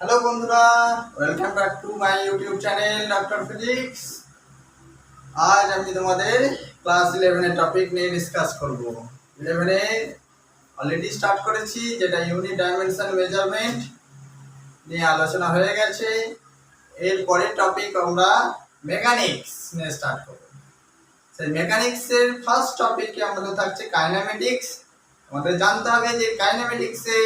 Hello বন্ধুরা, welcome back to my YouTube channel doctor physics. আজ আমি তোমাদের ক্লাস 11 টপিক নিয়ে ডিসকাস করব। 11 অলরেডি স্টার্ট করেছি, যেটা ইউনিট ডাইমেনশন মেজারমেন্ট নিয়ে আলোচনা হয়ে গেছে। এর পরের টপিক আমরা মেকানিক্স নিয়ে স্টার্ট করব। সেই মেকানিক্সের ফার্স্ট টপিকে আমাদের থাকছে কাইনেমেটিক্স। আমাদের জানতে হবে যে কাইনেমেটিক্সে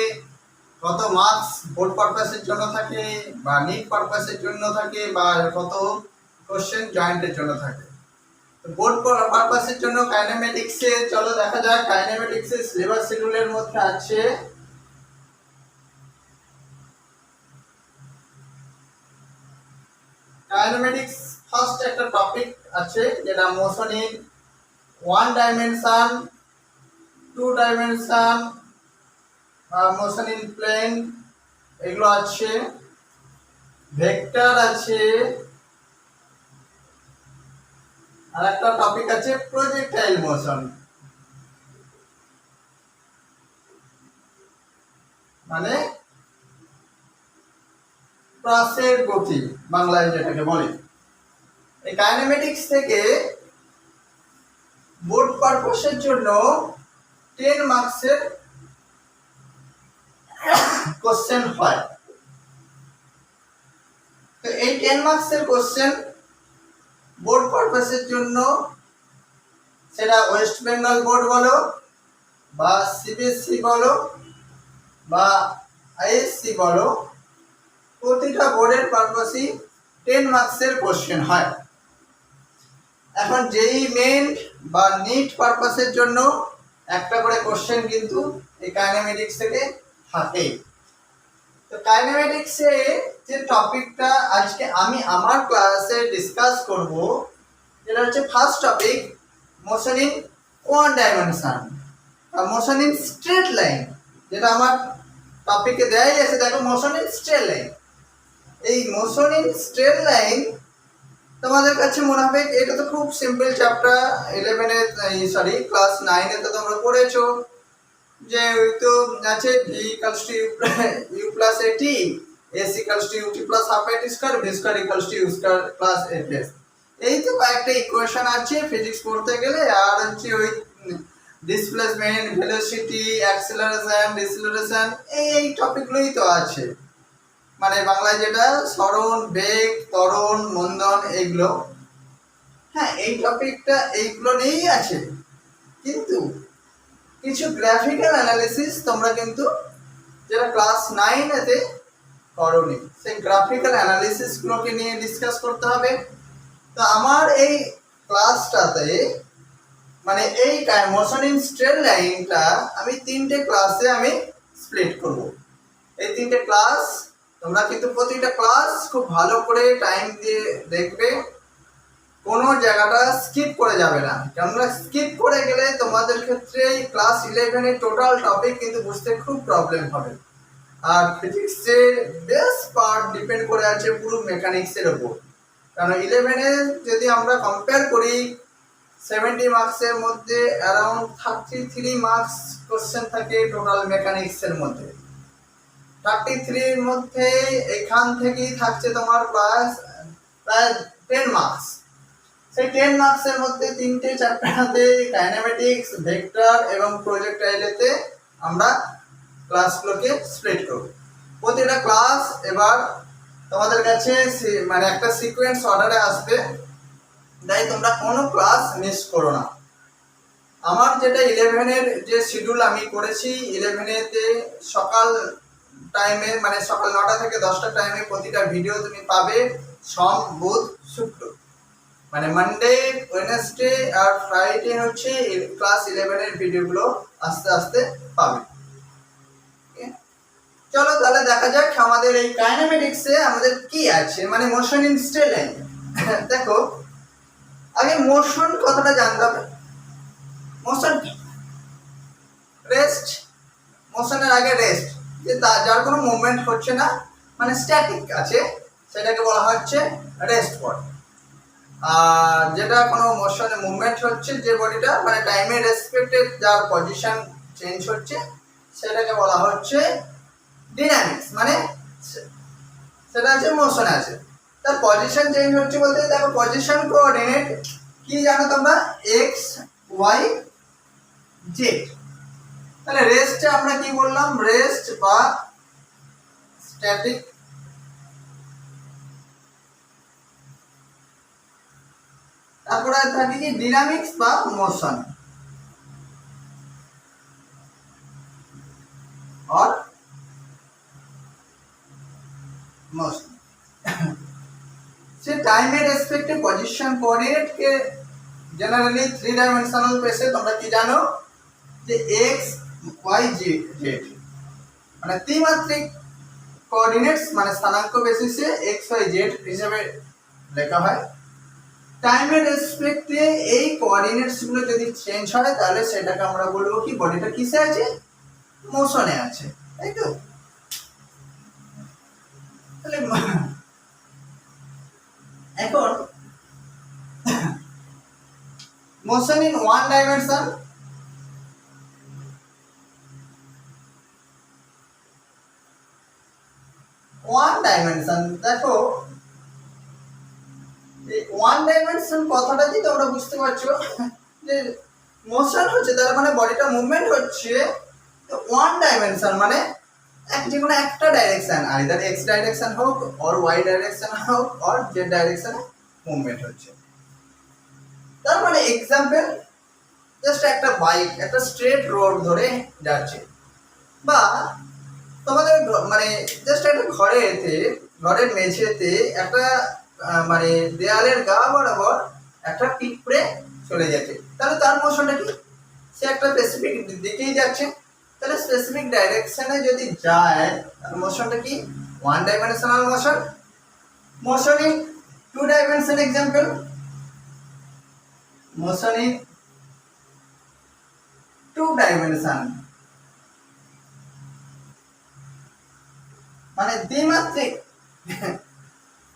কত মার্কস বোর্ড পারপাসের জন্য থাকে, বা নিট পারপাসের জন্য থাকে, বা কত কোশ্চেন জয়েন্টের জন্য থাকে। তো বোর্ড পারপাসের জন্য কাইনেমেটিক্সে চলো দেখা যাক। কাইনেমেটিক্সের সিলেবাস শিডিউলের মধ্যে আছে কাইনেমেটিক্স ফার্স্ট একটা টপিক আছে, যেটা motion in 1 dimension, 2 dimension, motion in plane, এগুলো আছে। ভেক্টর আছে, আর একটা টপিক আছে প্রজেক্টাইল মোশন, মানে প্রাসের গতি বাংলায় যেটাকে বলে। এই কাইনেমেটিক্স থেকে বোর্ড পারপাসের জন্য 10 মার্কসের কোশ্চেন হয়। তো এই 10 মার্কসের কোশ্চেন বোর্ড পারপাসের জন্য, সেটা ওয়েস্ট বেঙ্গল বোর্ড বলো, বা সিবিএসসি বলো, বা আইএসসি বলো, প্রতিটা বোর্ডের পারপাসই 10 মার্কসের কোশ্চেন হয়। এখন যেই মেন বা নিট পারপাসের জন্য একটা করে কোশ্চেন কিন্তু এই কাইনেমেটিক্স থেকে থাকে। তো কাইনেমেটিক্সে যে টপিকটা আজকে আমি আমার ক্লাসে ডিসকাস করব, যেটা হচ্ছে first topic motion in 1 dimension, motion in straight line, যেটা আমার টপিকে দেয়াই আছে। দেখো, মোশন ইন স্ট্রেট লাইন। এই মোশন ইন স্ট্রেট লাইন তোমাদের কাছে মনে হবে এটা তো খুব সিম্পল চ্যাপ্টার। 11 ক্লাস 9 তো তোমরা পড়েছো, যে ওই তো আছে v equals to u plus at, s equals to ut plus half at square, v square equals to u square plus f s. এই তো কয়েকটা ইকুয়েশন আছে ফিজিক্স পড়তে গেলে। আর হচ্ছে ওই ডিসপ্লেসমেন্ট, ভেলোসিটি, অ্যাক্সেলারেশন, ডিসেলারেশন, এই টপিকগুলোই তো আছে। মানে বাংলায় যেটা সরণ, বেগ, ত্বরণ, মন্দন, এইগুলো। হ্যাঁ, এই টপিকটা এইগুলো নিয়েই আছে। কিন্তু কিছু গ্রাফিক্যাল অ্যানালিসিস তোমরা কিন্তু যেটা ক্লাস 9 করোনি, সেই গ্রাফিক্যাল অ্যানালিসিসগুলোকে নিয়ে ডিসকাস করতে হবে। তো আমার এই ক্লাসটাতে, মানে এই মোশন ইন স্ট্রেট লাইনটা আমি 3টে ক্লাসে আমি স্প্লিট করব। এই 3টে ক্লাস তোমরা কিন্তু প্রতিটা ক্লাস খুব ভালো করে টাইম দিয়ে দেখবে, কোনো জায়গাটা স্কিপ করে যাবে না। কেননা স্কিপ করে গেলে তোমাদের ক্ষেত্রে ক্লাস 11 টোটাল টপিক কিন্তু বুঝতে খুব প্রবলেম হবে। আর ফিজিক্সের বেস্ট পার্ট ডিপেন্ড করে আছে পুরো মেকানিক্সের ওপর। কারণ 11 যদি আমরা কম্পেয়ার করি, 70 মার্কসের মধ্যে অ্যারাউন্ড 33 মার্কস কোশ্চেন থাকে টোটাল মেকানিক্সের মধ্যে। 33-র মধ্যে এখান থেকেই থাকছে তোমার প্রায় 10 মার্কস। সেই 10 মার্কসের মধ্যে 3টে চ্যাপ্টারতে কাইনেমেটিক্স, ভেক্টর এবং প্রজেক্টাইলেতে আমরা ক্লাসগুলোকে স্প্লিট করব। প্রতিটা ক্লাস এবার তোমাদের কাছে মানে একটা সিকোয়েন্স অর্ডারে আসবে, তাই তোমরা কোনো ক্লাস মিস করো না। আমার যেটা 11-এর যে শিডিউল আমি করেছি, 11-এতে সকাল টাইমে, মানে সকাল 9টা থেকে 10টা টাইমে প্রতিটা ভিডিও তুমি পাবে। সোম, বুধ, শুক্র, মানে মানডে, ওয়েডনেসডে আর ফ্রাইডে হচ্ছে ক্লাস 11-এর ভিডিওগুলো আস্তে আস্তে পাবে। চলো তাহলে দেখা যাক আমাদের এই কাইনেমেটিক্সে আমাদের কি আছে, মানে মোশন ইন স্ট্রেট লাইন। দেখো, আগে মোশন কথাটা জানতে হবে। মোশন রেস্ট, মোশনের আগে রেস্ট, যে যার কোনো মুভমেন্ট হচ্ছে না, মানে স্ট্যাটিক আছে, সেটাকে বলা হচ্ছে রেস্ট বডি। আর যেটা কোনো মোশনে মুভমেন্ট হচ্ছে, যে বডিটা মানে টাইমের রেসপেক্টে যার পজিশন চেঞ্জ হচ্ছে, সেটাকে বলা হচ্ছে ডিনামিক্স, মানে সেটা আছে মোশনে আছে। তার পজিশন চেঞ্জ হচ্ছে বলতে দেখো পজিশন কোঅর্ডিনেট কি জানো তোমরা, এক্স ওয়াই জেড। তাহলে রেস্টে আমরা কি বললাম, রেস্ট বা স্ট্যাটিক, তারপরে থাকে কি ডিনামিক্স বা মোশন और मोशन से टाइम में रेस्पेक्टिव पोजीशन कोऑर्डिनेट के जनरली 3 डायमेंशनल पे से তোমরা কি জানো যে x y z মানে ত্রিমাত্রিক কোঅর্ডিনেটস মানে স্থানাঙ্ক বেসিসে x y z হিসেবে লেখা হয়। টাইমের রেসপেক্টে এই কোঅর্ডিনেটস গুলো যদি চেঞ্জ হয় তাহলে সেটাকে আমরা বলবো কি বডিটা কিসে আছে, মোশনে আছে, তাই তো। তাহলে এখন মোশন ইন ওয়ান ডাইমেনশন, দেখো এই ওয়ান ডাইমেনশন কথাটা কি তোমরা বুঝতে পারছো যে মোশন হচ্ছে তার মানে বডিটা মুভমেন্ট হচ্ছে ওয়ান ডাইমেনশন মানে যে কোনো একটা ডাইরেকশন, আইদার এক্স ডাইরেকশন হোক অর ওয়াই ডাইরেকশন হোক অর জেড ডাইরেকশনে মুভমেন্ট হচ্ছে। তার মানে এক্সাম্পল জাস্ট একটা বাইক একটা স্ট্রেট রোড ধরে যাচ্ছে, বা তোমাদের মানে জাস্ট একটা ঘরের মেঝেতে একটা মানে দেয়ালের গা বরাবর একটা পিঁপড়ে চলে যাচ্ছে, তাহলে তার মোশনটা কি, সে একটা স্পেসিফিক দিকেই যাচ্ছে, তাহলে স্পেসিফিক ডাইরেকশনে যদি যায় তাহলে মোশনটা কি one dimensional motion. Motion in two dimension example, motion in two dimension মানে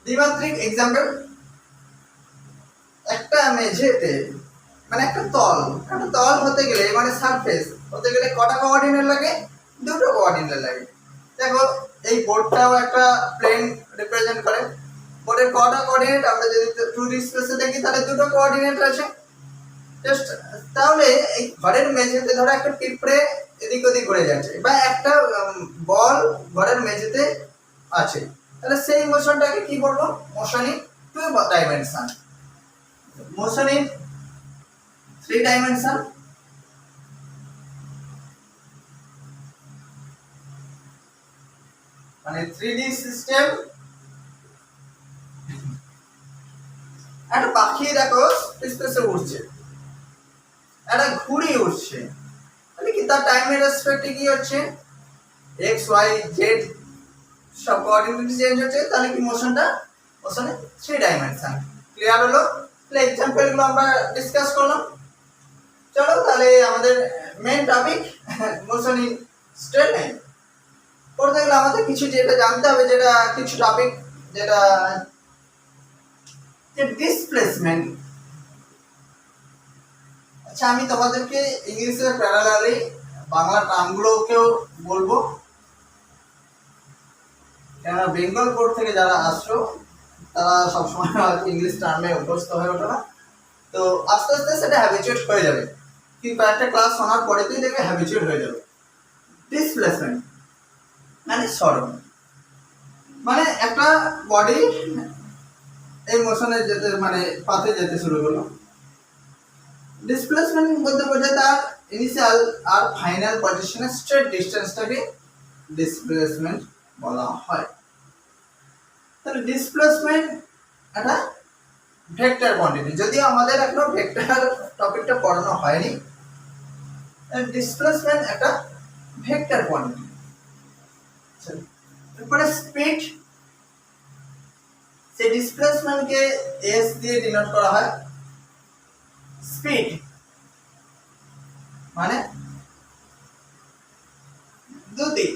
দ্বিমাত্রিক এক্সাম্পল, একটা মেঝেতে মানে একটা তল হতে গেলে মানে সারফেস হতে গেলে কটা কোঅর্ডিনেট লাগে, দুটো কোঅর্ডিনেট লাগে। দেখো এই বোর্ডটাও একটা প্লেন রিপ্রেজেন্ট করে, বোর্ডের কটা কোঅর্ডিনেট আমরা যদি 2D স্পেসে দেখি তাহলে দুটো কোঅর্ডিনেট আছে জাস্ট। তাহলে এই ঘরের মেঝেতে ধরো একটা পিঁপড়ে এদিক ওদিক ঘুরে যাচ্ছে বা একটা বল ঘরের মেঝেতে আছে, তাহলে সেই মোশনটাকে কি বলবো, motion in two dimension. Motion in 3 dimension মানে 3D সিস্টেম। একটা পাখি দেখো স্পেসে উড়ছে, একটা ঘুড়ি উড়ছে, তাহলে কি তার টাইমের রেসপেক্টে কি হচ্ছে, এক্স ওয়াই জেড সব কোঅর্ডিনেট চেঞ্জ হচ্ছে, তাহলে কি মোশনে 3 ডাইমেনশন। ক্লিয়ার হলো? তাহলে এক্সাম্পল গুলো আমরা ডিসকাস করলাম। চলো তাহলে আমাদের main topic motion in straight line পড়তে গেলে আমাদের কিছু যেটা জানতে হবে, যেটা কিছু টপিক যেটা যে ডিসপ্লেসমেন্ট। আচ্ছা আমি তোমাদেরকে ইংলিশের প্যারালালি বাংলা টার্মগুলোকেও বলবো, কেননা বেঙ্গল বোর্ড থেকে যারা আসছো তারা সবসময় ইংলিশ টার্মে অভ্যস্ত হয়ে ওঠে না, তো আস্তে আস্তে সেটা হ্যাবিচুয়েট হয়ে যাবে, কিন্তু কয়েকটা ক্লাস শোনার পরে তুই দেখবে হ্যাবিচুয়েট হয়ে যাবে। ডিসপ্লেসমেন্ট মানে সরণ, মানে একটা বডি এই মোশনে যেতে মানে পাতে যেতে শুরু করলো। ডিসপ্লেসমেন্ট বলতে বোঝায় তার ইনিশিয়াল আর ফাইনাল পজিশনের স্ট্রেট ডিসটেন্সটাকে ডিসপ্লেসমেন্ট বলা হয়। তাহলে ডিসপ্লেসমেন্ট একটা ভেক্টর কোয়ান্টিটি, যদিও আমাদের এখনো ভেক্টর টপিকটা পড়ানো হয়নি। ডিসপ্লেসমেন্ট একটা ভেক্টর কোয়ান্টিটি। এরপরে স্পিড, সেই ডিসপ্লেসমেন্টকে এস দিয়ে ডিনোট করা হয়। স্পিড মানে দ্রুতি,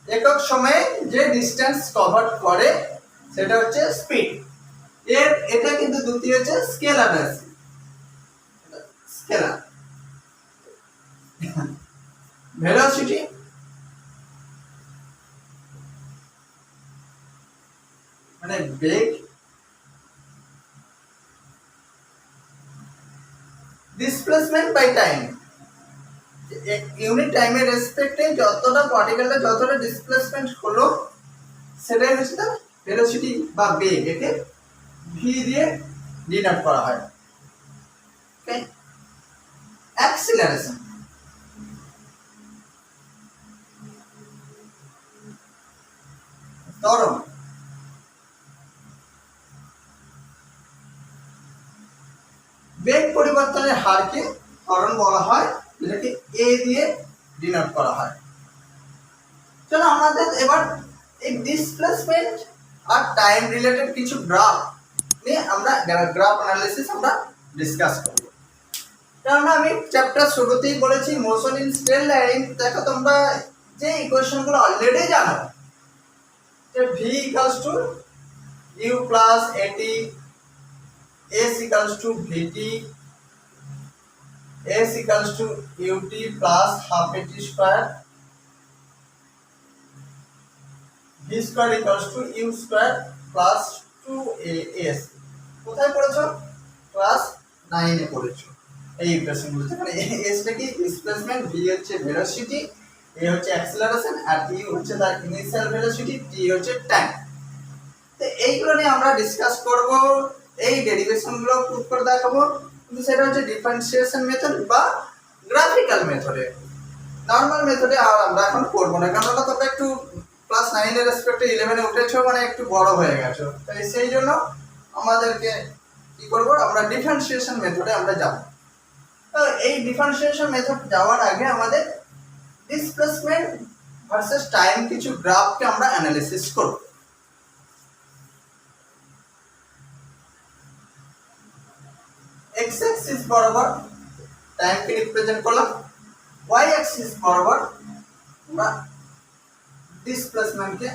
একক সময়ে যে ডিসটেন্স কভার করে সেটা হচ্ছে স্পিড। এটা কিন্তু দ্রুতি হচ্ছে স্কেলার রাশি, স্কেলার। ভেলোসিটি বেগ, ডিসপ্লেসমেন্ট বাই টাইম, ইউনিট টাইমের রেসপেক্টে যতটা পার্টিকেলটা যতটা ডিসপ্লেসমেন্ট হলো সেটাই হচ্ছে তার ভেলোসিটি বা বেগ, একে ভি দিয়ে ডিনোট করা হয়। ওকে, অ্যাক্সিলারেশন, ত্বরণ, বেগ পরিবর্তনের হারকে ত্বরণ বলা হয়, যেটাকে এ দিয়ে ডিনোট করা হয়। চলো আমাদের এবার এই ডিসপ্লেসমেন্ট আর টাইম রিলেটেড কিছু গ্রাফ নিয়ে আমরা গ্রাফ অ্যানালিসিস আমরা ডিসকাস করব। কারণ আমি চ্যাপ্টার শুরুতেই বলেছি মোশন ইন স্ট্রেট লাইন। দেখো তোমরা যে ইকুয়েশনগুলো অলরেডি জানো, যে v equals to u plus at, s equals to vt, s equals to ut plus half at square, v square equals to u square plus 2as। কোথায় পড়েছো? Class 9 এ পড়েছো এই ইকুয়েশনগুলো। যেখানে এস টা কি ডিসপ্লেসমেন্ট, ভি হচ্ছে ভেলোসিটি, এ হচ্ছে acceleration, are you হচ্ছে তার ইনিশিয়াল ভেলোসিটি, টি হচ্ছে টাইম। তো এইগুলো নিয়ে আমরা ডিসকাস করব, এই ডেরিভেশনগুলো প্রুফ করে দেখাবো। কিন্তু সেটা হচ্ছে ডিফারেন্সিয়েশন মেথড বা গ্রাফিক্যাল মেথডে। নরমাল মেথডে আর আমরা এখন করব না, কারণ ওটা তোমরা একটু ক্লাস 9 এর রেসপেক্টে 11 এ উঠেছো, মানে একটু বড় হয়ে গেছো। তাই সেই জন্য আমাদেরকে কি করব, আমরা ডিফারেন্সিয়েশন মেথডে আমরা যাব। তো এই ডিফারেন্সিয়েশন মেথড যাওয়ার আগে আমাদের ডিসপ্লেসমেন্ট ভার্সেস টাইম কিছু গ্রাফকে আমরা অ্যানালিসিস করব। এক্স অ্যাক্সিস বরাবর টাইমকে রিপ্রেজেন্ট করলাম, ওয়াই অ্যাক্সিস বরাবর আমরা ডিসপ্লেসমেন্টকে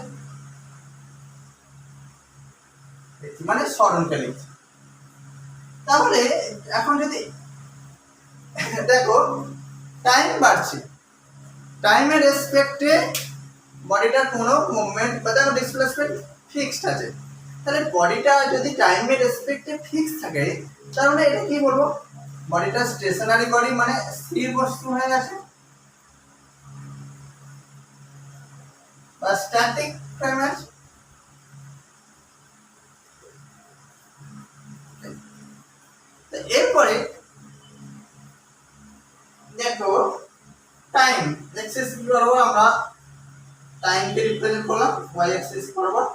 মানে সরণকে লিখছি। তাহলে এখন যদি দেখো টাইম বাড়ছে, টাইমের রেসপেক্টে বডিটার কোনো মুভমেন্ট বা দেখো ডিসপ্লেসমেন্ট ফিক্সড আছে, তাহলে বডিটা যদি টাইমের রেসপেক্টে ফিক্স থাকে তাহলে এটা কি বলবো, বডিটা স্টেশনারি বডি মানে স্থির বস্তু হয়ে গেছে, বা স্ট্যাটিক ফ্রেম আছে। এরপরে দেখো টাইম এক্সিস বরাবর আমরা টাইমকে রিপ্রেজেন্ট করলাম, ওয়াই অ্যাক্সিস বরাবর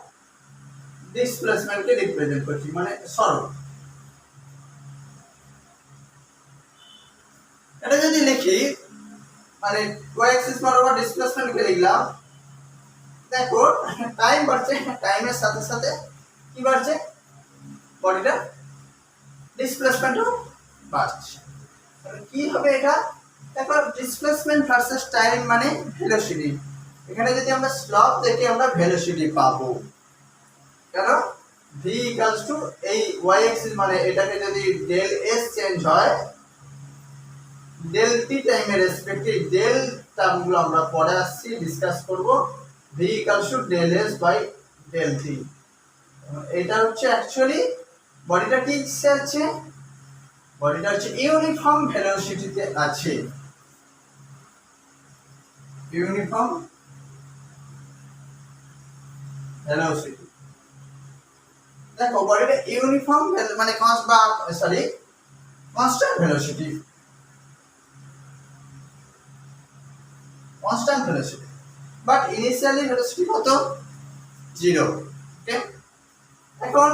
ডিসপ্লেসমেন্টকে রিপ্রেজেন্ট করছি মানে সরণ। এটা যদি লিখি মানে ওয়াই অ্যাক্সিস বরাবর ডিসপ্লেসমেন্টকে লিখলাম, দেখো টাইম বাড়ছে, টাইমের সাথে সাথে কি বাড়ছে, বডিটা ডিসপ্লেসমেন্টও বাড়ছে। তাহলে কি হবে এটা, দেখো ডিসপ্লেসমেন্ট ভার্সেস টাইম মানে ভেলোসিটি। এখানে যদি আমরা স্লপ দেখে আমরা ভেলোসিটি পাবো, কেন ভি ইকুয়ালস টু এই ওয়াই অ্যাক্সিস মানে এটাকে যদি ডেল এস চেঞ্জ হয়, ডেল টি টাইমের রেসপেক্টিভ ডেল টার্মগুলো আমরা পরে আসছি ডিসকাস করব। V equals to del s by del t, এটা হচ্ছে অ্যাকচুয়ালি বডিটা কি আছে, বডিটা হচ্ছে ইউনিফর্ম ভেলোসিটিতে আছে, ইউনিফর্ম ভেলোসিটি। দেখো বডিটা ইউনিফর্ম মানে constant velocity, constant velocity, but initially velocity কত, 0। ওকে, এখন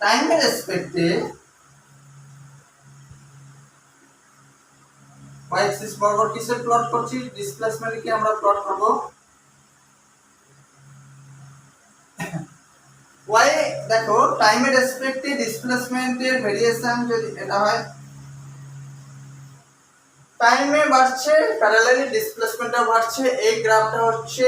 টাইমের রেসপেক্টে ওয়াই অ্যাক্সিস বরাবর কিসের প্লট করছি, ডিসপ্লেসমেন্টকে আমরা প্লট করব। ওয়াই দেখো টাইমের রেসপেক্টে ডিসপ্লেসমেন্টের ভেরিয়েশন যদি এটা হয়, টাইমে বাড়ছে প্যারালালি ডিসপ্লেসমেন্টটা বাড়ছে, এই গ্রাফটা হচ্ছে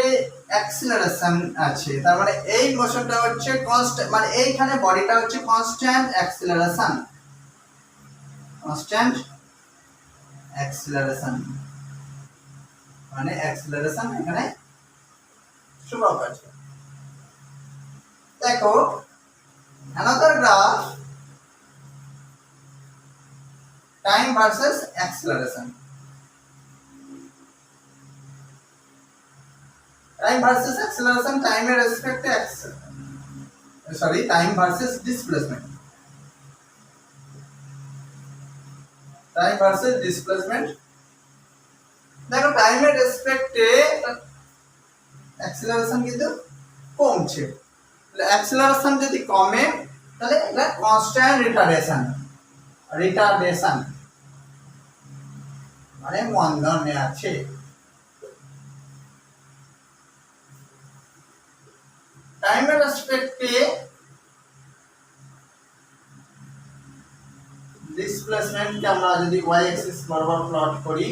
অ্যাক্সিলারেশন আছে, তার মানে এই মোশনটা হচ্ছে কনস্ট্যান্ট, মানে এইখানে বডিটা হচ্ছে কনস্ট্যান্ট অ্যাক্সিলারেশন, কনস্ট্যান্ট অ্যাক্সিলারেশন মানে অ্যাক্সিলারেশন এখানে ধ্রুবক আছে। দেখো another graph time versus acceleration. Time versus acceleration, time এর রেসপেক্টে time versus displacement. Time versus displacement. দেখো টাইমের রেসপেক্টে অ্যাক্সেলারেশন কিন্তু কমছে। অ্যাক্সেলারেশন যদি কমে তাহলে এটা কনস্ট্যান্ট রিটার্ডেশন মানে মন্দনে আছে। টাইমের রেসপেক্টে ডিসপ্লেসমেন্টকে আমরা যদি y অ্যাক্সিস বরাবর প্লট করি,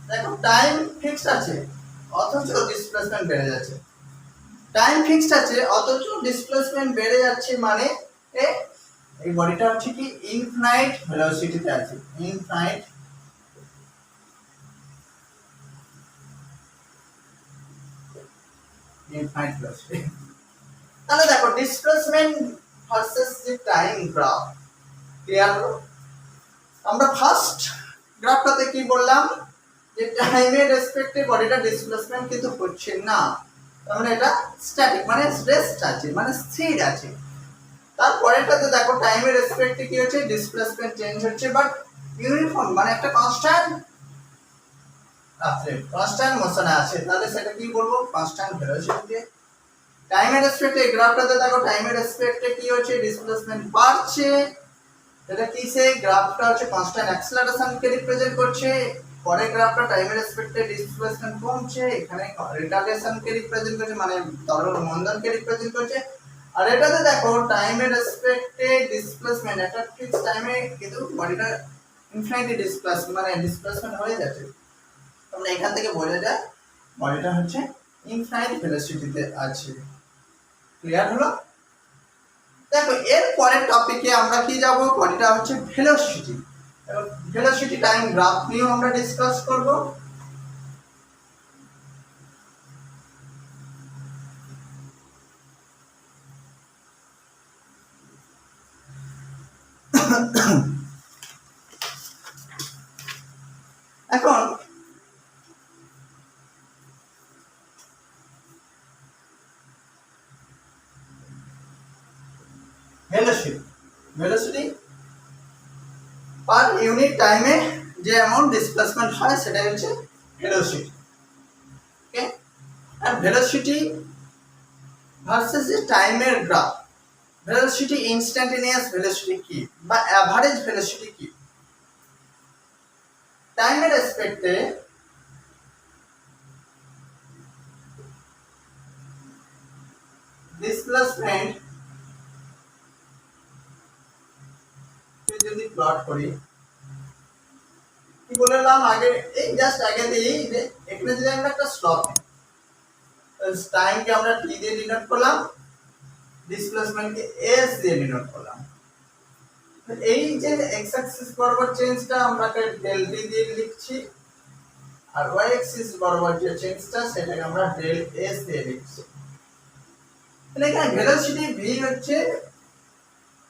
দেখো টাইম ফিক্সড আছে অথচ ডিসপ্লেসমেন্ট বেড়ে যাচ্ছে। টাইম ফিক্সড আছে অথচ ডিসপ্লেসমেন্ট বেড়ে যাচ্ছে মানে এই বডিটা হচ্ছে কি ইনফাইনাইট ভেলোসিটিতে আছে। Infinite velocity. তাহলে দেখো ডিসপ্লেসমেন্ট ভার্সেস যে টাইম গ্রাফ ক্লিয়ার হলো। আমরা ফার্স্ট গ্রাফটাতে কি বললাম যে টাইমের রেসপেক্টে বডিটা ডিসপ্লেসমেন্ট কিন্তু হচ্ছে না, তার মানে এটা স্ট্যাটিক মানে রেস্ট আছে মানে স্থির আছে। তারপরেটাতে দেখো টাইমের রেসপেক্টে কি হচ্ছে ডিসপ্লেসমেন্ট চেঞ্জ হচ্ছে বাট ইউনিফর্ম মানে একটা কনস্ট্যান্ট মোশনে আছে, তাহলে সেটা কি বলবো কনস্ট্যান্ট ভেলোসিটি। টাইমের রেসপেক্টে গ্রাফটাতে দেখো টাইমের রেসপেক্টে কি হচ্ছে ডিসপ্লেসমেন্ট বাড়ছে, এটা কিসে গ্রাফটা হচ্ছে কনস্ট্যান্ট অ্যাক্সেলারেশনকে রিপ্রেজেন্ট করছে। পরের গ্রাফটা টাইমের রেসপেক্টে ডিসপ্লেসমেন্ট কমছে, এখানে রিটার্ডেশনকে রিপ্রেজেন্ট করছে মানে তরল মন্দনকে রিপ্রেজেন্ট করছে। আর এটাতে দেখো টাইমের রেসপেক্টে ডিসপ্লেসমেন্ট একটা ফিক্স টাইমে কিন্তু বডিটা ইনফিনিটি ডিসপ্লেসমেন্ট হয়ে যাচ্ছে। তাহলে এখান থেকে বোঝা যায় বডিটা হচ্ছে ইনফাইনাইট ভেলোসিটিতে আছে। ক্লিয়ার হলো? দেখো এর পরের টপিকে আমরা কি যাব, বডিটা হচ্ছে ভেলোসিটি। এবং ভেলোসিটি টাইম গ্রাফ নিয়েও আমরা ডিসকাস করব। এখন ভেলোসিটি পার ইউনিট টাইমে যে অ্যামাউন্ট ডিসপ্লেসমেন্ট হয় সেটাই হচ্ছে ভেলোসিটি। ওকে, আর ভেলোসিটি ভার্সেস যে টাইমের গ্রাফ, ভেলোসিটি ইনস্ট্যান্টেনিয়াস ভেলোসিটি কি বা অ্যাভারেজ ভেলোসিটি কি? টাইমের রেসপেক্টে ডিসপ্লেসমেন্ট যদি প্লট করি কি বললাম আগে, এই জাস্ট আগে দিই যে এখানে যদি আমরা একটা স্লপ নিই, টাইমকে আমরা t দিয়ে ডিনোট করলাম, ডিসপ্লেসমেন্টকে s দিয়ে ডিনোট করলাম। এই যে x অ্যাক্সিস বরাবর চেঞ্জটা আমরা ডেল t দিয়ে লিখছি আর y অ্যাক্সিস বরাবর যে চেঞ্জটা সেটাকে আমরা ডেল s দিয়ে লিখছি। তাহলে এখানে ভেলোসিটি v হচ্ছে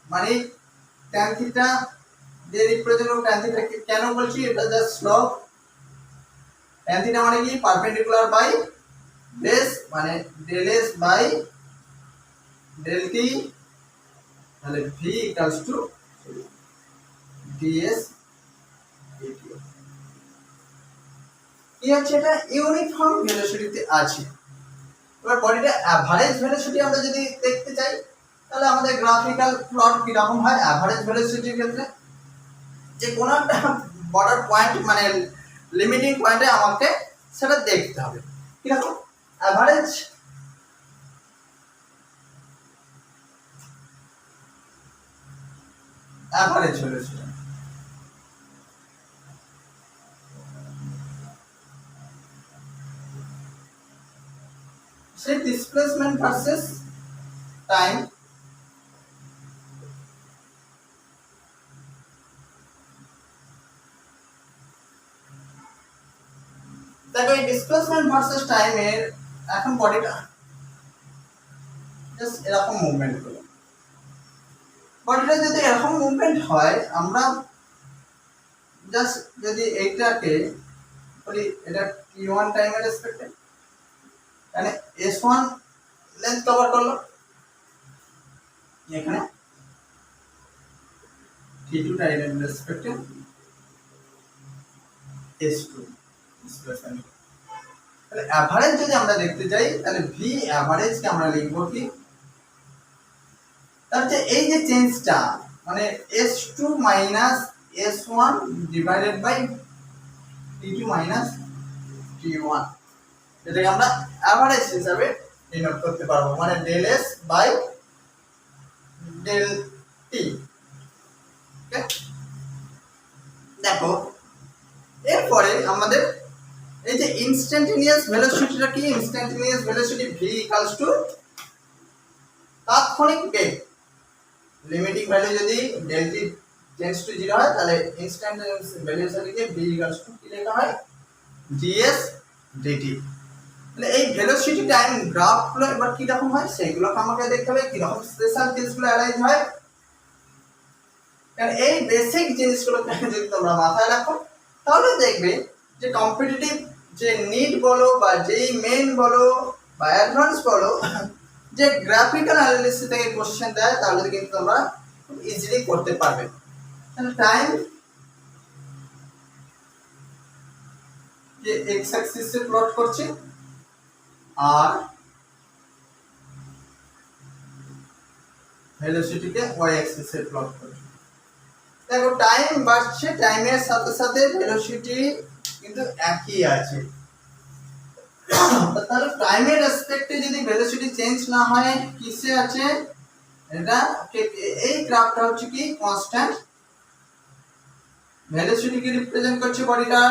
মানে tan থিটা দিয়ে রিপ্রেজেন্ট করব। tan থিটা কেন বলছি, এটা জাস্ট স্লোপ। tan থিটা মানে কি পারপেন্ডিকুলার বাই বেস মানে del s by del t, তাহলে v equals to ds dt। কি হচ্ছে এটা ইউনিফর্ম ভেলোসিটিতে আছে। এবার বডিটা অ্যাভারেজ ভেলোসিটি আমরা যদি দেখতে চাই তাহলে আমাদের গ্রাফিক্যাল প্লট কি রকম হয়? অ্যাভারেজ ভেলোসিটির ক্ষেত্রে যে কোনো একটা বর্ডার পয়েন্ট মানে লিমিটিং পয়েন্টে আমাকে সেটা দেখতে হবে কি রকম অ্যাভারেজ ভেলোসিটি। সেই ডিসপ্লেসমেন্ট ভার্সেস টাইম, দেখো এই ডিসপ্লেসমেন্ট ভার্সেস টাইমের এখন বডিটা জাস্ট এরকম মুভমেন্ট করলো, বডিটা যদি এরকম মুভমেন্ট হয়, আমরা জাস্ট যদি এইটাকে বলি এটা t1 টাইমের রেসপেক্টে, মানে s1 লেন্থ কভার করলো, এখানে t2 টাইমের রেসপেক্টে s2 ডিসপ্লেসমেন্ট। তাহলে অ্যাভারেজ যদি আমরা দেখতে যাই, তাহলে v অ্যাভারেজ কে আমরা লিখব কি, তার যে এই যে চেঞ্জটা মানে s2 minus s1 divided by t2 minus t1, এটাকে আমরা অ্যাভারেজ হিসাবে ডিনোট করতে পারবো, মানে del s by del t। Okay, দেখো এরপরে আমাদের এই যে ইনস্ট্যান্টেনিয়াস ভেলোসিটিটা কি, instantaneous velocity v equals to তাৎক্ষণিক বেগ, লিমিটিং ভ্যালু যদি ডেল t টেন্ডস টু 0 হয়, তাহলে ইনস্ট্যান্টেনিয়াস ভেলোসিটিকে v ইকুয়ালস টু কি লেখা হয়, ds dt। তাহলে এই ভেলোসিটি টাইম গ্রাফগুলো এবার কি রকম হয় সেগুলোকে আমাকে দেখতে হবে, কি রকম স্পেশাল কেসগুলো অ্যারাইজ হয়। কারণ এই বেসিক জিনিসগুলোকে যদি তোমরা মাথায় রাখো, তাহলে দেখবে যে কম্পিটিটিভ যে নিট বলো বা যেই মেন বলো বা অ্যাডভান্স বলো, যে গ্রাফিক্যাল অ্যানালিসিস থেকে কোশ্চেন দেয়, তাহলে কিন্তু তোমরা খুব ইজিলি করতে পারবে। তাহলে টাইম যে এক্স অ্যাক্সিসে প্লট করছি আর ভেলোসিটিকে ওয়াই অ্যাক্সিসে প্লট করছি। দেখো টাইম বাড়ছে, টাইমের সাথে সাথে ভেলোসিটি কিন্তু একই আছে। তাহলে টাইমের রেসপেক্টে যদি ভেলোসিটি চেঞ্জ না হয়, কিসে আছে এটা, এই গ্রাফটা হচ্ছে কি কনস্ট্যান্ট, ভেলোসিটিকে রিপ্রেজেন্ট করছে বডিটা।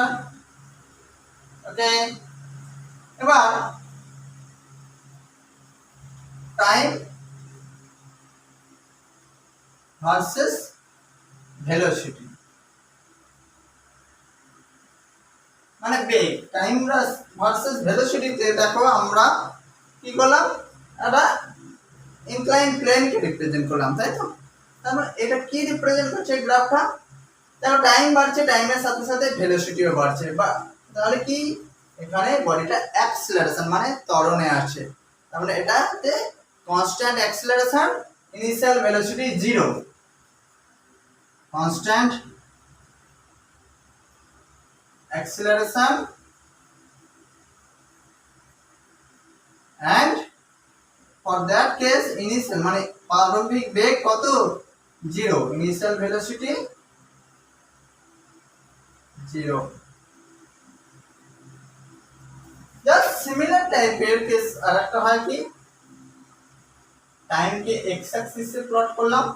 ওকে, এবার টাইম ভার্সেস ভেলোসিটি, মানে বেগ, টাইম ভার্সেস ভেলোসিটিতে দেখো আমরা কি করলাম, একটা ইনক্লাইন প্লেনকে রিপ্রেজেন্ট করলাম, তাই তো। তারপর এটা কি রিপ্রেজেন্ট করছে গ্রাফটা, দেখো টাইম বাড়ছে, টাইমের সাথে সাথে ভেলোসিটিও বাড়ছে, বা তাহলে কি এখানে বডিটা অ্যাক্সিলারেশন মানে ত্বরণে আছে, তার মানে এটাতে constant acceleration, initial velocity 0, constant acceleration and for that case initial মানে প্রারম্ভিক বেগ কত, 0, initial velocity 0। just similar টাইপের কেস আরেকটা হয় কি, টাইম কে x অ্যাক্সিসে প্লট করলাম,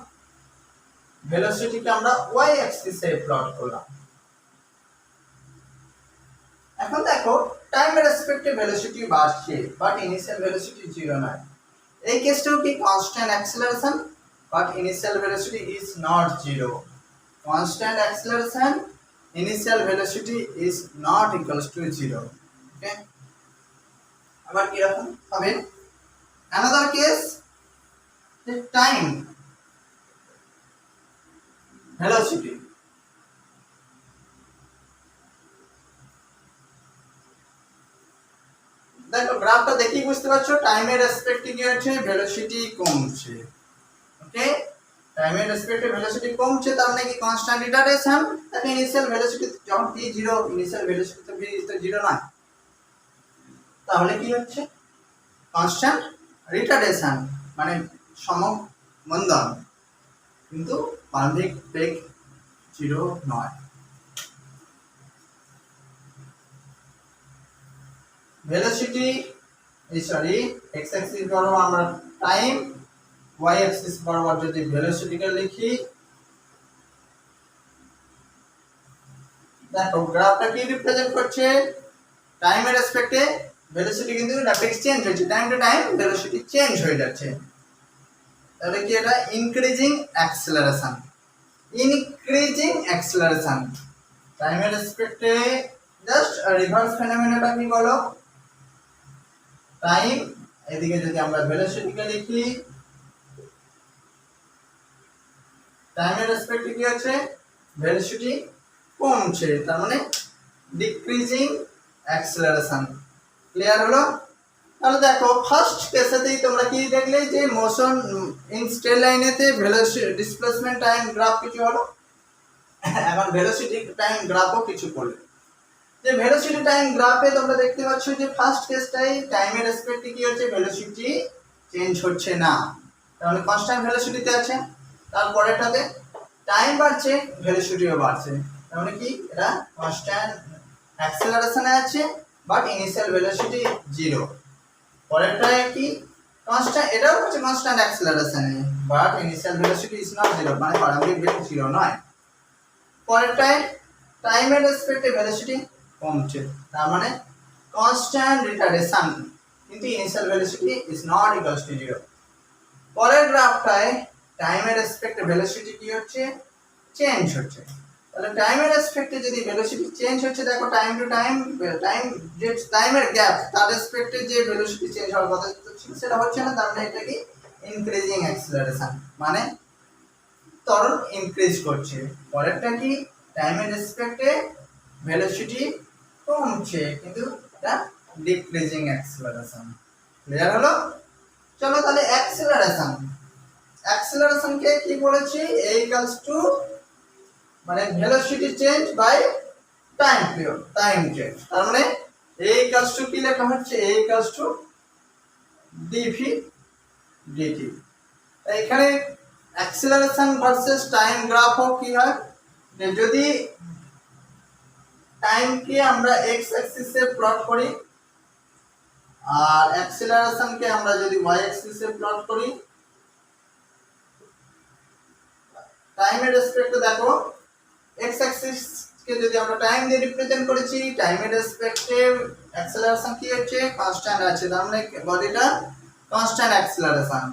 ভেলোসিটিকে আমরা y অ্যাক্সিসে প্লট করলাম। এখন দেখো টাইমের রেসপেক্টে ভেলোসিটি বাড়ছে বাট ইনিশিয়াল ভেলোসিটি 0 নয়, এই কেসটাও কি constant acceleration but initial velocity is not 0, constant acceleration, initial velocity is not equals to 0। ওকে, আবার কি রকম হবে, অ্যানাদার কেস, টাইম ভেলোসিটি, দেখো গ্রাফটা দেখেই বুঝতে পারছো টাইমের রেসপেক্টে কি হচ্ছে, ভেলোসিটি কমছে। ওকে, টাইমের রেসপেক্টে ভেলোসিটি কমছে, তার মানে কি কনস্ট্যান্ট রিটারডেশন, তাহলে ইনিশিয়াল ভেলোসিটি যখন t 0, ইনিশিয়াল ভেলোসিটি তো v তো 0 না, তাহলে কি হচ্ছে কনস্ট্যান্ট রিটারডেশন মানে সমমন্দন, কিন্তু প্রারম্ভিক বেগ 0 নয়। ভেলোসিটি সরি x অ্যাক্সিস বরাবর আমরা টাইম, y অ্যাক্সিস বরাবর যদি ভেলোসিটিকে লিখি, দেখো গ্রাফটা কি রিপ্রেজেন্ট করছে, টাইমের রেসপেক্টে ভেলোসিটি কিন্তু র্যাপিড চেঞ্জ হচ্ছে, time to time velocity change হয়ে যাচ্ছে, তাহলে কি এটা ইনক্রিজিং অ্যাক্সিলারেশন, ইনক্রিজিং অ্যাক্সিলারেশন। টাইমের রেসপেক্টে জাস্ট রিভার্স ফেনোমেননটা কি বলো, টাইম, এদিকে যদি আমরা ভেলোসিটিকে লিখি, টাইমের রেসপেক্টে কি হচ্ছে, ভেলোসিটি কমছে, তার মানে ডিক্রিজিং অ্যাক্সেলারেশন। ক্লিয়ার হলো? তাহলে দেখো ফার্স্ট কেসেতেই তোমরা কি দেখলে যে মোশন ইন স্ট্রেট লাইনেতে ভেলোসিটি ডিসপ্লেসমেন্ট টাইম গ্রাফ কিছু হলো, এখন ভেলোসিটি টাইম গ্রাফও কিছু করলে। যে ভেলোসিটি টাইম গ্রাফে তোমরা দেখতে পাচ্ছ যে ফার্স্ট কেসটাই টাইমের রেসপেক্টে কি হচ্ছে, ভেলোসিটি চেঞ্জ হচ্ছে না, তার মানে কনস্ট্যান্ট ভেলোসিটিতে আছে। তারপরেটাতে টাইম বাড়ছে, ভেলোসিটিও বাড়ছে, তার মানে কি এটা কনস্ট্যান্ট অ্যাক্সেলারেশনে আছে, বাট ইনিশিয়াল ভেলোসিটি 0। পরেরটায় কি কনস্ট্যান্ট, এটাও হচ্ছে কনস্ট্যান্ট অ্যাক্সেলারেশনে, but initial velocity is not 0, মানে প্রারম্ভিক বেগ 0 নয়। পরেরটায় টাইমের রেসপেক্টে ভেলোসিটি কমছে, তার মানে কনস্ট্যান্ট রিটার্ডেশন, কিন্তু initial velocity is not equals to 0। পরের গ্রাফটায় টাইমের রেসপেক্টে ভেলোসিটি কি হচ্ছে, চেঞ্জ হচ্ছে। তাহলে টাইমের রেসপেক্টে যদি ভেলোসিটি চেঞ্জ হচ্ছে, দেখো টাইম টু টাইম যে টাইমের গ্যাপ তার রেসপেক্টে যে ভেলোসিটি চেঞ্জ হওয়ার কথা ছিল সেটা হচ্ছে না, তার মানে এটা কি ইনক্রিজিং অ্যাক্সেলারেশন, মানে ত্বরণ ইনক্রিজ করছে। পরেরটা কি টাইমের রেসপেক্টে ভেলোসিটি কমছে, কিন্তু এটা ডিক্রিজিং অ্যাক্সেলারেশন। ক্লিয়ার হলো? চলো তাহলে অ্যাক্সেলারেশনকে কি বলেছি, a ইকুয়ালস টু মানে velocity change by time period, time change, তার মানে a ইকুয়ালস টু কি লেখা হচ্ছে, a equals to dv dt। এখানে অ্যাক্সেলারেশন ভার্সেস টাইম গ্রাফও কি হয়, যে যদি টাইমকে আমরা x অ্যাক্সিসে প্লট করি আর অ্যাক্সেলারেশনকে আমরা যদি y অ্যাক্সিসে প্লট করি, টাইমের রেসপেক্টে দেখো x অ্যাক্সিস কে যদি আমরা টাইম দিয়ে রিপ্রেজেন্ট করেছি, টাইমের রেসপেক্টে অ্যাক্সেলারেশন কি হচ্ছে, কনস্ট্যান্ট আছে, তার মানে বডিটা কনস্ট্যান্ট অ্যাক্সেলারেশন।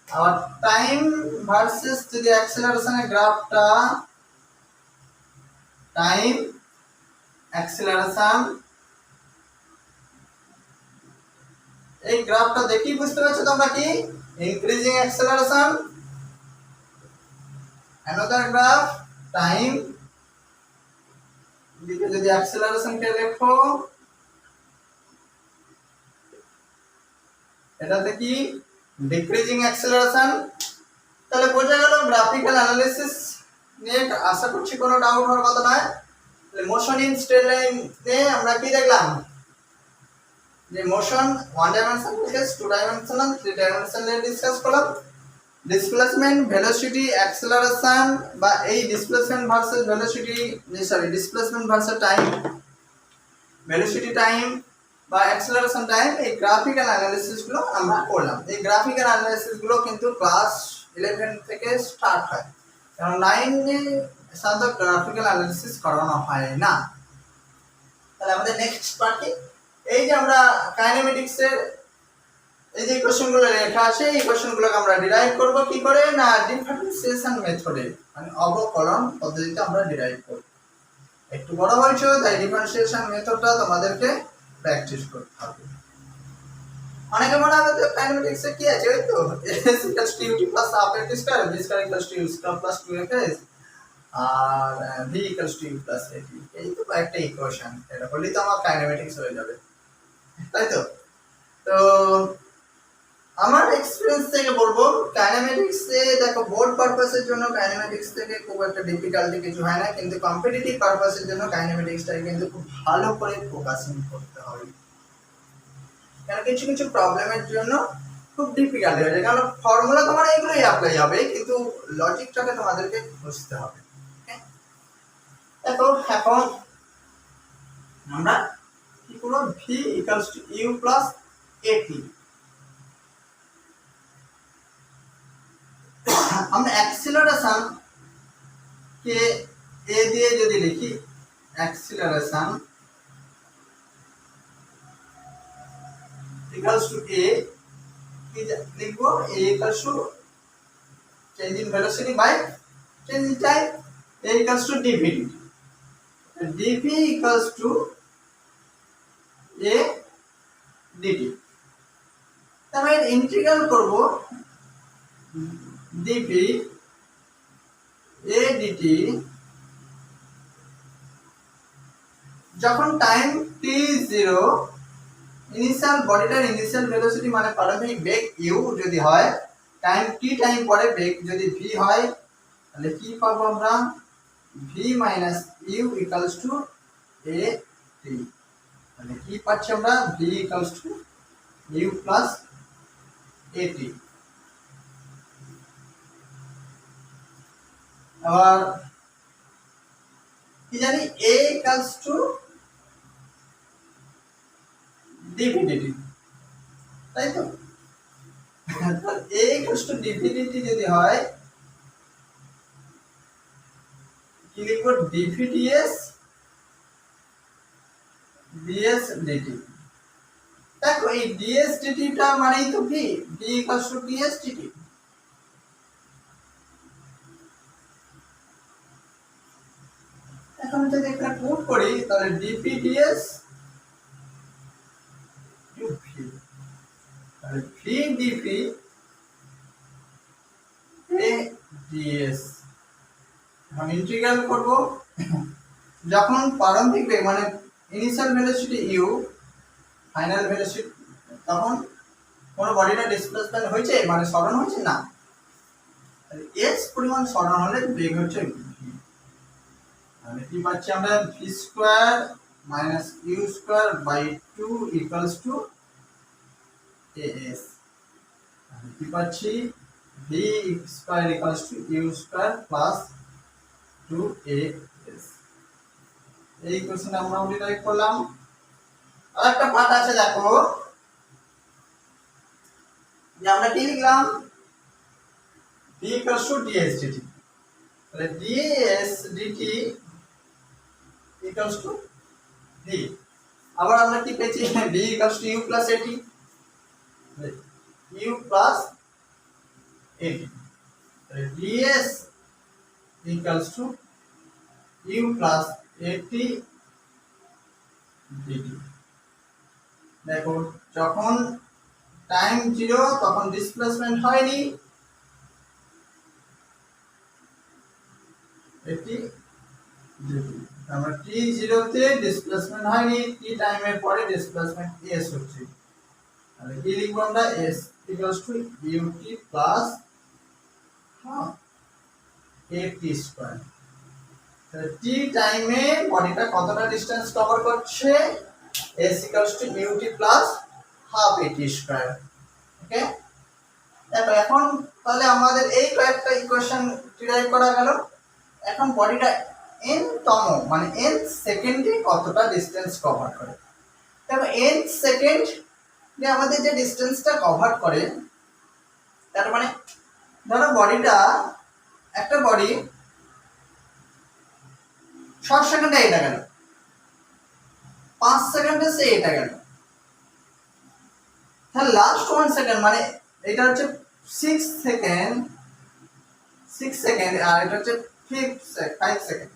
আর টাইম ভার্সেস যদি অ্যাক্সেলারেশনের গ্রাফটা টাইম অ্যাক্সেলারেশন, এই গ্রাফটা দেখি বুঝতে পারছো তোমরা কি increasing acceleration, another graph time, দিকে যদি অ্যাক্সেলারেশন কে দেখো এটাতে কি ডিক্রিজিং অ্যাক্সেলারেশন। তাহলে বোঝা গেল গ্রাফিক্যাল অ্যানালিসিস নিয়ে আশা করছি কোনো ডাউট হওয়ার কথা নয়। মোশন ইন স্ট্রেট লাইনে আমরা কি দেখলাম, যে মোশন 1 ডাইমেনশন থেকে 2 ডাইমেনশনাল 3 ডাইমেনশনাল ডিসকাস করলাম। ডিসপ্লেসমেন্ট, ভেলোসিটি, অ্যাক্সেলারেশন বা এই displacement versus velocity, displacement versus time, velocity time বা অ্যাক্সেলারেশন টাইম, এই গ্রাফিক্যাল অ্যানালিসিস গুলো আমরা করলাম। এই গ্রাফিক্যাল অ্যানালিসিস গুলো কিন্তু ক্লাস 11 থেকে স্টার্ট হয়, কারণ 9 এ সাধারণত গ্রাফিক্যাল অ্যানালিসিস করানো হয় না। তাহলে আমাদের নেক্সট পার্ট কি, এই যে আমরা কাইনেমেটিক্সের এই যে ইকুয়েশনগুলো লেখা আছে, এই ইকুয়েশনগুলোকে আমরা ডিরাইভ করব কি করে, না ডিফারেন্সিয়েশন মেথডে, মানে অবকলন পদ্ধতিতে আমরা ডিরাইভ করব। একটু বড় হয়েছে তাই ডিফারেন্সিয়েশন মেথডটা তোমাদেরকে প্র্যাকটিস করতে হবে। অনেকে মনে হবে যে কাইনেমেটিক্সে কি আছে, ওই তো s equals to ut plus half x square, v square equals to u square plus 2fs, আর v equals to u plus at, এই তো একটা ইকুয়েশন, এটা বললেই তো আমার কাইনেমেটিক্স হয়ে যাবে, তাই তো। তো আমার এক্সপেরিয়েন্স থেকে বলবো, কাইনেমেটিক্সে দেখো বোর্ড পারপাসের জন্য কাইনেমেটিক্স থেকে খুব একটা ডিফিকাল্টি কিছু হয় না, কিন্তু কম্পিটিটিভ পারপাসের জন্য কাইনেমেটিক্সটাকে কিন্তু খুব ভালো করে ফোকাসিং করতে হবে, কারণ কিছু কিছু প্রবলেমের জন্য খুব ডিফিকাল্ট হয়ে যায়, কারণ ফর্মুলা তোমার এগুলোই অ্যাপ্লাই হবে, কিন্তু লজিকটাকে তোমাদেরকে বুঝতে হবে। দেখো এখন আমরা কি করব, v equals to u plus at, আমরা অ্যাক্সিলারেশন কে a দিয়ে যদি লিখি, অ্যাক্সিলারেশন ইকুয়ালস টু a, কি লিখব, a equals to change in velocity by change in time, a equals to dv, dv equals to a dt। আমি integral করব dv a dt যখন time t0 initial বডিটার initial velocity মানে প্রারম্ভিক বেগ u যদি হয়, টাইম t টাইম পরে বেগ যদি v হয়, তাহলে কি পাবো আমরা v minus u equals to a t। তাহলে কি পাচ্ছি আমরা v equals to u plus a t। আবার কি জানি a equals to dv dt, তাই তো? a equals to dv dt যদি হয়, কি লিখবো dv ds ds dt। দেখো এই ds dt টা মানেই তো v equals to ds dt। এখন যদি একটা পুট করি তাহলে dp ds v, তাহলে v dp a ds। এখন ইন্টিগ্রাল করব যখন প্রারম্ভিক বেগ মানে initial velocity u final velocity, তখন কোন বডিটা ডিসপ্লেসমেন্ট হয়েছে মানে সরণ হয়েছে না, তাহলে s পরিমাণ সরণ হলে বেগ হচ্ছে v। তাহলে কি পাচ্ছি আমরা v square minus u square by 2 equals to as। তাহলে কি পাচ্ছি v square equals to u square plus 2as। এই কোশ্চেন আমরা অলরেডি টাইপ করলাম। আর একটা পার্ট আছে দেখো, যে আমরা কি লিখলাম v equals to ds dt। তাহলে ds dt equals to v। আবার আমরা কি পেয়েছি v equals to u plus at, u plus at। তাহলে ds equals to u plus at dt। দেখো যখন টাইম 0 তখন ডিসপ্লেসমেন্ট হয়নি, এটি dt। আমরা t0 তে ডিসপ্লেসমেন্ট হয়নি, t টাইমের পরে ডিসপ্লেসমেন্ট s হচ্ছে। তাহলে কি লিখব আমরা s equals to ut plus at square. তাহলে t টাইমে বডিটা কতটা ডিসটেন্স কভার করছে, s equals to ut plus half at square. Okay, দেখো এখন তাহলে আমাদের এই কয়েকটা ইকুয়েশন ডিরাইভ করা গেল। এখন বডিটা n তম মানে n সেকেন্ডে কতটা ডিসটেন্স কভার করে। দেখো n সেকেন্ড যে আমাদের যে ডিসটেন্সটা কভার করে, তার মানে ধরো বডিটা একটা বডি 6 সেকেন্ডে এটা গেল, 5 সেকেন্ডে সে এটা গেল, তাহলে লাস্ট 1 সেকেন্ড মানে এটা হচ্ছে 6 সেকেন্ড আর এটা হচ্ছে 5 সেকেন্ড।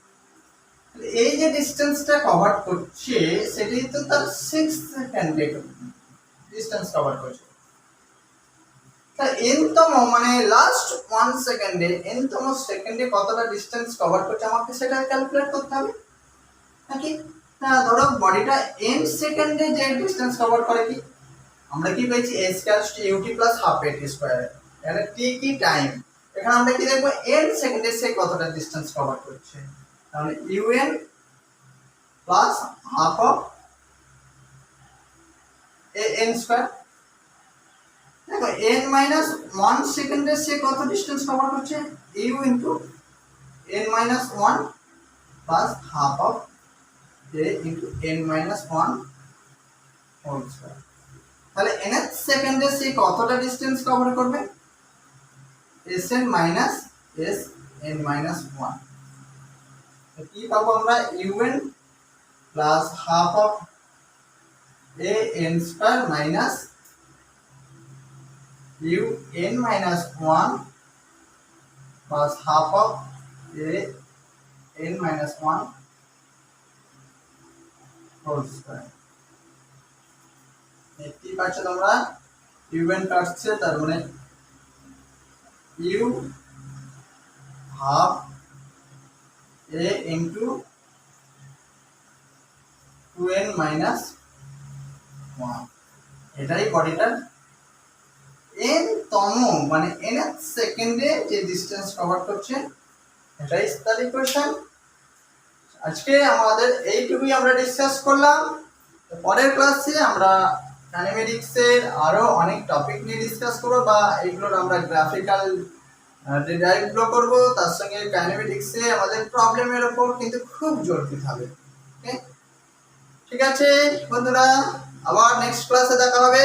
এই যে ডিসটেন্সটা কভার করছে সেটাই তো তার 6 সেকেন্ডে ডিসটেন্স কভার করছে। তাহলে n তম মানে লাস্ট 1 সেকেন্ডে n তম সেকেন্ডে কতটা ডিসটেন্স কভার করছে আমাকে সেটা ক্যালকুলেট করতে হবে নাকি। না, ধরো বডিটা n সেকেন্ডে যে ডিসটেন্স কভার করে, কি আমরা কি পেয়েছি s equals to ut plus half at square. এখানে t কি টাইম, এখানে আমরা কি দেখব n সেকেন্ডে সে কতটা ডিসটেন্স কভার করছে। তাহলে un plus half of an square. দেখো n মাইনাস 1 সেকেন্ডে সে কত ডিসটেন্স কভার করছে, u into n minus 1 plus half of a into n minus 1 whole square. তাহলে nth সেকেন্ডে সে কতটা ডিসটেন্স কভার করবে, sn মাইনাস sn মাইনাস 1। তো কি পাবো আমরা un plus half of an square minus un minus 1 plus half of an minus 1 whole square. কি পাচ্ছ তোমরা ইউএন কাটছে, তার মানে u half a into 2n minus 1, এটাই বডিটার n তম মানে n সেকেন্ডে যে ডিস্টেন্স কভার করছে, এটাই তার ইকুয়েশন। আজকে আমাদের এইটুকুই আমরা ডিসকাস করলাম। পরের ক্লাসে আমরা কাইনেমেটিক্সের আরো অনেক টপিক নিয়ে ডিসকাস করব, বা এইগুলোর আমরা গ্রাফিক্যাল ডিরাইভগুলো করব। তার সঙ্গে কাইনেমেটিক্সে আমাদের প্রবলেমের উপর কিন্তু খুব জোর দিতে হবে। ওকে, ঠিক আছে বন্ধুরা, আবার নেক্সট ক্লাসে দেখা হবে।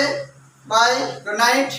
Bye, good night.